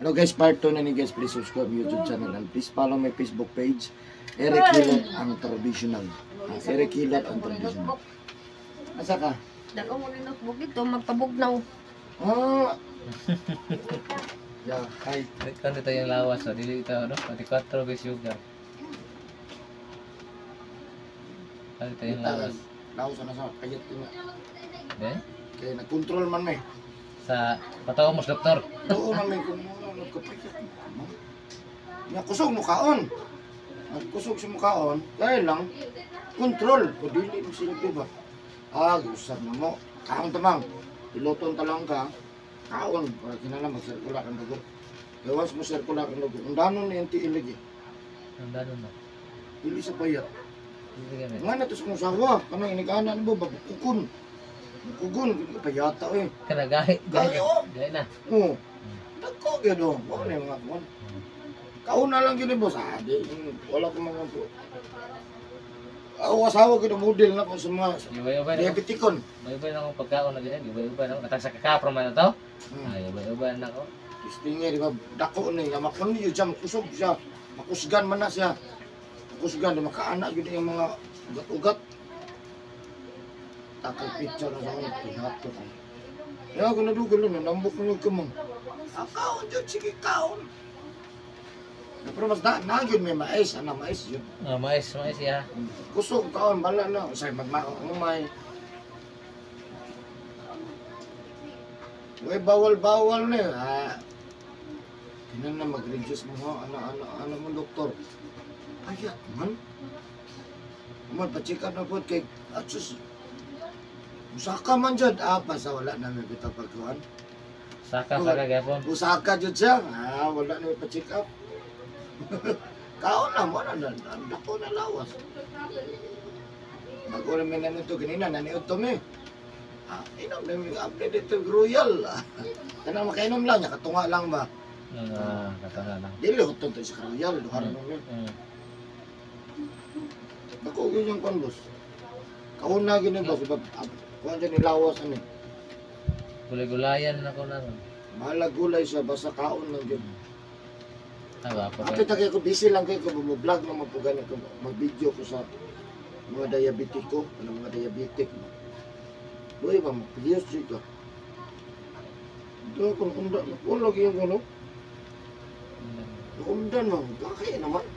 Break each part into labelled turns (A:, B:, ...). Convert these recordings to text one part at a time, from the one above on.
A: Hello guys, part 2 na ni guys. Please subscribe YouTube channel and please follow my Facebook page, Eric Hilot ang traditional. Eric Hilot ang traditional. Asa ka?
B: Dako mo ni notebook dito, magpabugnaw.
A: Ah. Yeah, hi.
C: Kan ito yung lawas, so dili ito, no? 24 guys sugar. Kan ito yung lawas.
A: Lawas na sa kayat ko.
C: De?
A: Kaya nag-control man may.
C: Sa patawa mo sa doktor.
A: Oo man may kung nagkapayat. Nya kusog mo kaon. Nagkusog si mukaon, kaya lang control ko dili mo sila diba. Gusap na mo. Kaon tamang. Piloton talang ka. Kaon para kinala mag-circular ang dugo. Gawas mo circular ang dugo. Undanon ni anti iligi.
C: Nandano na.
A: Dili sa payat.
C: Dili kami.
A: Nga na to sa kong sawa. Kanang inikanan mo babukukun. Bukukun payata eh.
C: Kana gahi.
A: Gayo.
C: Gahi na.
A: Oo. Dagko gyud oh. Wala na yung mga kuwan. Kaon na lang gini boss. Di wala ko mga po. Asawa ko na model na ko sa mga
C: Ubay-ubay na.
A: diabetikon.
C: Ubay-ubay na akong pagkaon na ganyan. Ubay-ubay na ako. Natang sa kakapro man na to. Ay, ubay-ubay na ako.
A: Istingi di ba dako ni makon ni siya makusog siya. Makusgan man na siya. Makusgan di makaanak gyud yung mga ugat-ugat. Takay picture na sa akin. Pihato ko. Kaya ako nadugol na, nambok mo yung kamang. Kaon dyan, sige kaon. Pero mas nagyon may mais, mais yun.
C: Mais ya.
A: Kusog kaon, bala na. Say, magmakamay. Uy, bawal-bawal na yun. Tinan na mag-reduce mo ha. Ano mo, doktor? Ayat man. Amal, pa-check up na po kay Atsus. Usaka man dyan. Basta wala na may bitaw pagkuhan.
C: Saka gapon.
A: Usaka dyan siya. Wala na may pa-check up. Kaon na mo na. Dako na lawas. Bago namin na ito kanina. Naniod to me. Inom na may update ito. Royal. Kanang makainom lang niya. Katunga lang ba?
C: Katanga lang.
A: Dili ko ito sa Royal. Duharan mo yun. Dako yun yung konbos. Kaon na gini ba? Kuhan dyan nilawas ano.
C: Gulay-gulayan na ko na.
A: Mahala gulay siya. Basta kaon lang yun.
C: Apa
A: Apit na kayo ko, busy lang kayo ko, vlog na mapugan ko, mag-video ko sa mga diabetic ko, mga diabetic. Doy ba, mag-videos dito. Doy, kung kumda, kung lagi yung ano, kumdan mo, kakaya naman.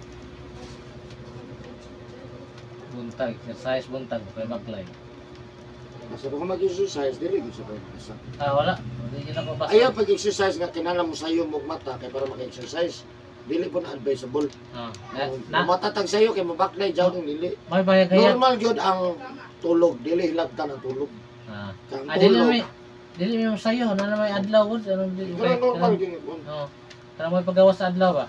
C: Buntag, exercise buntag, kay baklay.
A: Basta ko mag-exercise, dili ko sa pagkasa.
C: Wala. Hindi yun ako basta.
A: Ayaw pag-exercise nga, kinala mo sa'yo mong mata, kaya para mag-exercise. Dili po na advisable. Matatag sa'yo, kaya mabaklay, jaw ng dili.
C: May bayag kaya.
A: Normal yun ang tulog, dili hilagtan ang tulog. Kang
C: Dili mo sayo, na may adlaw ko.
A: Pero normal yun.
C: Pero may paggawas sa adlaw ba?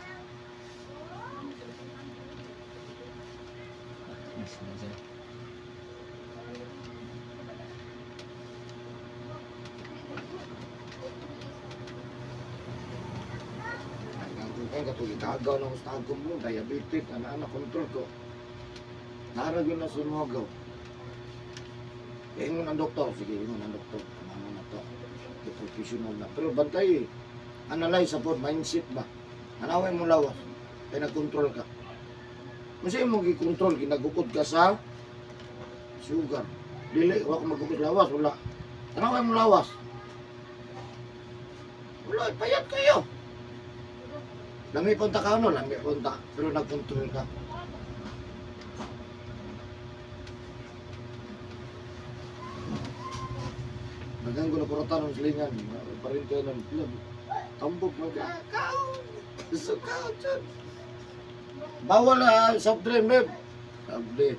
A: Kaya katulad agaw ng ustagom mo, diabetic, anak control ko. Narag yun na sumagaw. Kaya ingon ang doktor, sige ingon ang doktor. Ano na to? Professional na. Pero bantay, analyze sa pod, mindset ba? Anaway mo lawas, kaya nag-control ka. Kung sa'yo mo i-control, ginagukod ka sa sugar. Dili, wala ko magukod lawas, wala. Anaway mo lawas. Wala, payat kayo. Lami punta ka ano, lami punta. Pero nag-control ka. Nagang ko na kuratan ng silingan. Parin kayo ng club. Tambok mo ka. Kaon! Gusto ka dyan. Bawal na soft drink, babe. Sabi.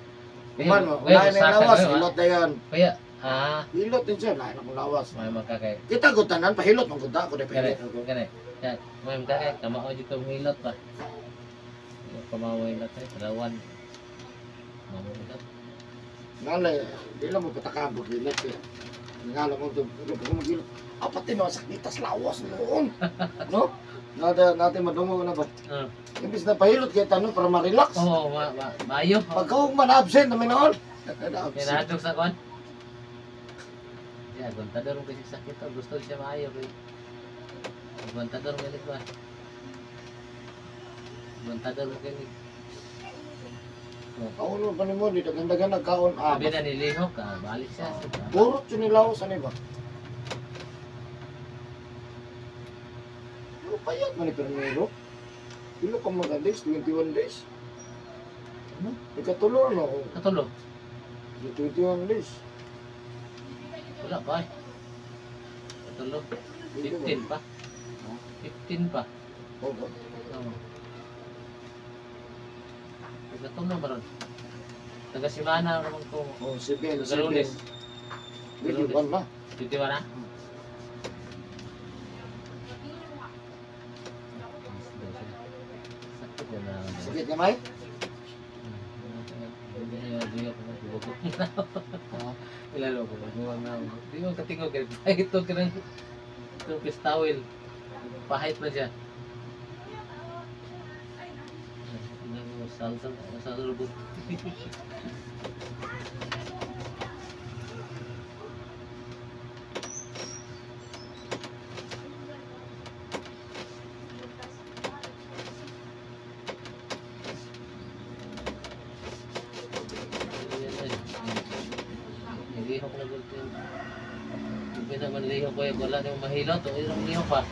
A: Kuman mo. Wala na yung lawas. Hilot na yan.
C: Kaya,
A: hilot din siya. Wala na kong lawas.
C: may magkakay.
A: Kita ko tanan, pahilot mong kunta ako.
C: Kaya, may magkakay. Kamao dito hilot pa. Kamao hilot eh. Rawan. Kamao hilot.
A: Ngalay, di lang mo patakabot. Hilot eh. Ngalam mo ito. Hilot. Pati mga sakditas lawas noon. No? Natin madungo na ba? Imbis na pahilot kayo tanong para ma-relax.
C: Oo, maayo.
A: Pagka huwag man-absent namin noon.
C: Kaya nadok sa kon. Kaya, kontador mo kasi sakit. Gusto siya maayo. Aguantador galit ba? Aguantador galit.
A: Kauno pa nimo di dagan-dagan nagkaon
C: Sabi na nilihok ka, balik siya.
A: Puro sinilaw sa ba? Pero payat man ni Permero. Pilo ka mga days, 21 days.
C: Ano?
A: Ikatulo na ako.
C: Katulo?
A: 21 days.
C: Wala pa eh. Katulo. 15 pa. 15 pa.
A: Oo.
C: Oo. Katulo ba ron? Taga-Simana naman ko.
A: Oh, 7,
C: Taga-Lunes.
A: 21 na.
C: 21 na? Sakit yun na.
A: Sakit na may?
C: Ilalo ko, nagbuwang na ako. Di mo katingog, ito ka ng itong pistawil. Pahit na siya. Hindi mo salsalubot. Lihok na gulto. Hindi naman lihok ko yung wala nang mahilot. O yung lihok pa.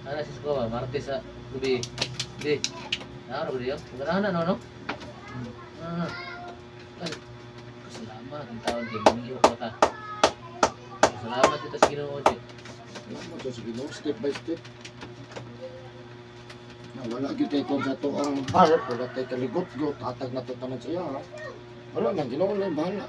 C: Ano sis ko ba? Martes sa gabi. Hindi. Ano ba yun? Maganahan na no? Ay, kasalamat. Ang taon kayo. Lihok ko ta. Kasalamat ito sa Ginoo.
A: Step by step. Wala gyud tay kon sa to ang heart, wala tay kaligot-got, atag na to tanan siya. Wala na Ginoo na bahala.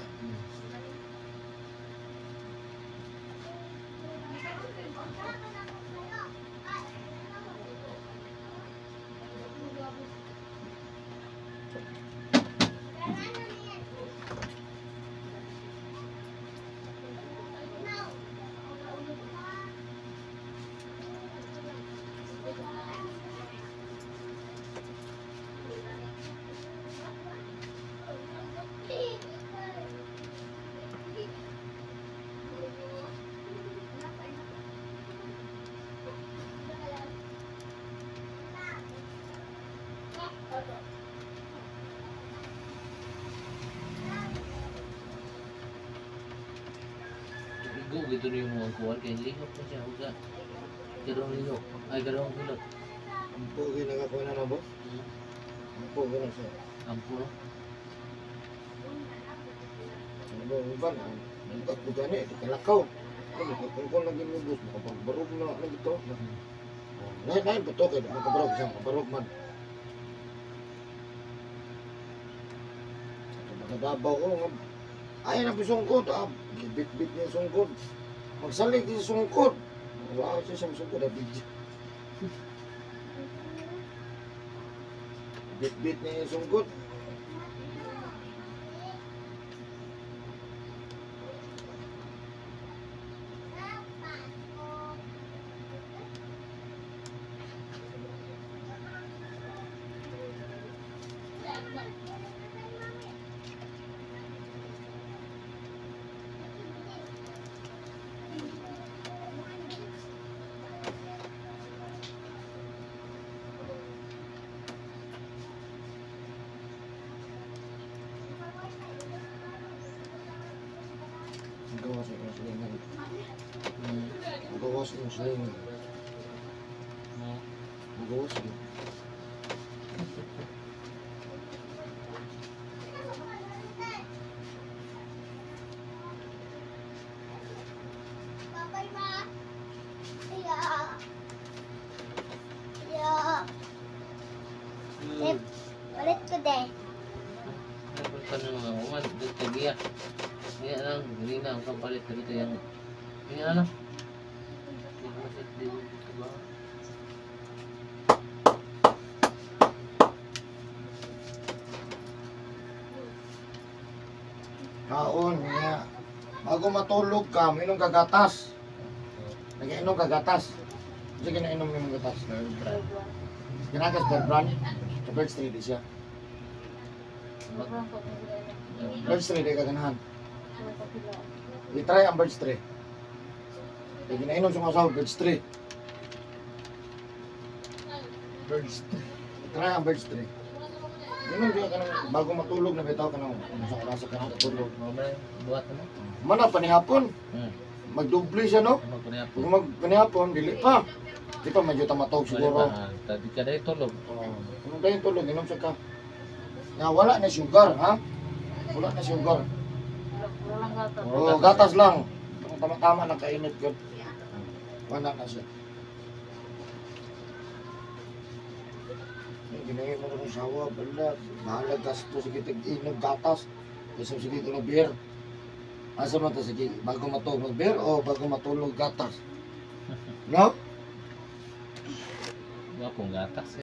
C: Igo gitu rin yung mga kuwan. Kaya lihok na siya. Huwag garong lihok. Ay, garong hilot.
A: Ampo ginagawa na na boss. Ampo gina siya.
C: Ampo.
A: Ano ba na? Ang ko gani kalakaw. Ano kung lagi mo boss, makapagbarog na lang ito. Lain po to kay makabarog siya, makabarog man. Nagadabaw ko nga. Ay na pisungkod, bit-bit niya sungkod. Magsalig niya sungkod. Wala siya siyang sungkod, bit. Bit-bit niya yung sungkod. Gawas yung silingan. Gawas yung silingan. Gawas yun.
B: Ulit ko din.
C: Apa na mga uman? Dito giya. Giya lang. Ganina ang kapalit. Dito yung... Ganyan ano? Dito masik. Dito ba?
A: Kaon niya. Bago matulog ka, minum kagatas. Nag-inom kagatas. Sige na inom yung gatas. Ginagas Berbrand. Sa Bird Street siya. Bird Street ay kaganahan. I-try ang birds 3. Kaya ginainom sa mga sahog, birds 3. Birds 3. I-try ang birds 3. Inom siya ka ng bago matulog na bitaw ka ng sa oras ka ng tulog.
C: Mamaya, buhat mo.
A: Mana panihapon, magdubli siya no?
C: Ano pa niya po?
A: Kung magpanihapon, dili pa. Di pa medyo tamatog siguro.
C: Tadi ka dahil tulog.
A: Kung tayo tulog, inom siya ka. Na wala na sugar, ha? Wala na sugar.
B: Walang gatas.
A: Oo, gatas lang. Kung tama-tama ng kainit ko. Wala na siya. Ginayin mo ng sawa, bala. Bahala gasto, sige tig-inog gatas. Kasi sige ko na beer. Asa man ta sige, bago matulog beer o bago matulog gatas? No?
C: Wala pong gatas.